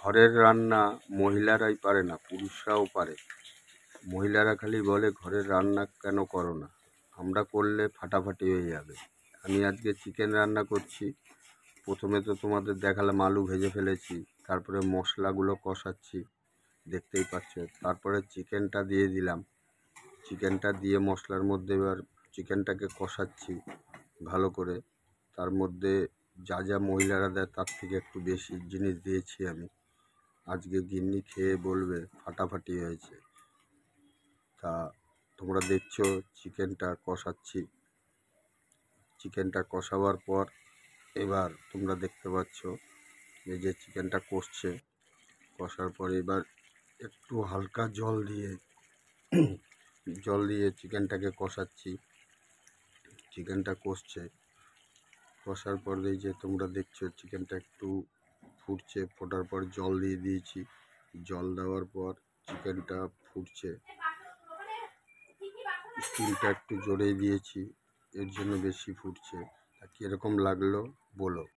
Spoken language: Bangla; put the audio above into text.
ঘরের রান্না মহিলারাই পারে না, পুরুষরাও পারে। মহিলারা খালি বলে ঘরের রান্না কেন করো না, আমরা করলে ফাটাফাটি হয়ে যাবে। আমি আজকে চিকেন রান্না করছি। প্রথমে তো তোমাদের দেখালাম আলু ভেজে ফেলেছি, তারপরে মশলাগুলো কষাচ্ছি, দেখতেই পাচ্ছ। তারপরে চিকেনটা দিয়ে দিলাম, চিকেনটা দিয়ে মশলার মধ্যে এবার চিকেনটাকে কষাচ্ছি ভালো করে। তার মধ্যে যা যা মহিলারা দেয় তার থেকে একটু বেশি জিনিস দিয়েছি আমি। আজকে গিন্নি খেয়ে বলবে ফাটাফাটি হয়েছে। তা তোমরা দেখছো চিকেনটা কষাচ্ছি। চিকেনটা কষাবার পর এবার তোমরা দেখতে পাচ্ছ এই যে চিকেনটা কষার পর এবার একটু হালকা জল দিয়ে চিকেনটাকে কষাচ্ছি। চিকেনটা কষার পর এই যে তোমরা দেখছো চিকেনটা একটু ফুটছে, ফোটার পর জল দিয়ে দিয়েছি। জল দেওয়ার পর চিকেনটা ফুটছে, স্টিমটা একটু জোরেই দিয়েছি, এর জন্য বেশি ফুটছে। তা কীরকম লাগলো বলো।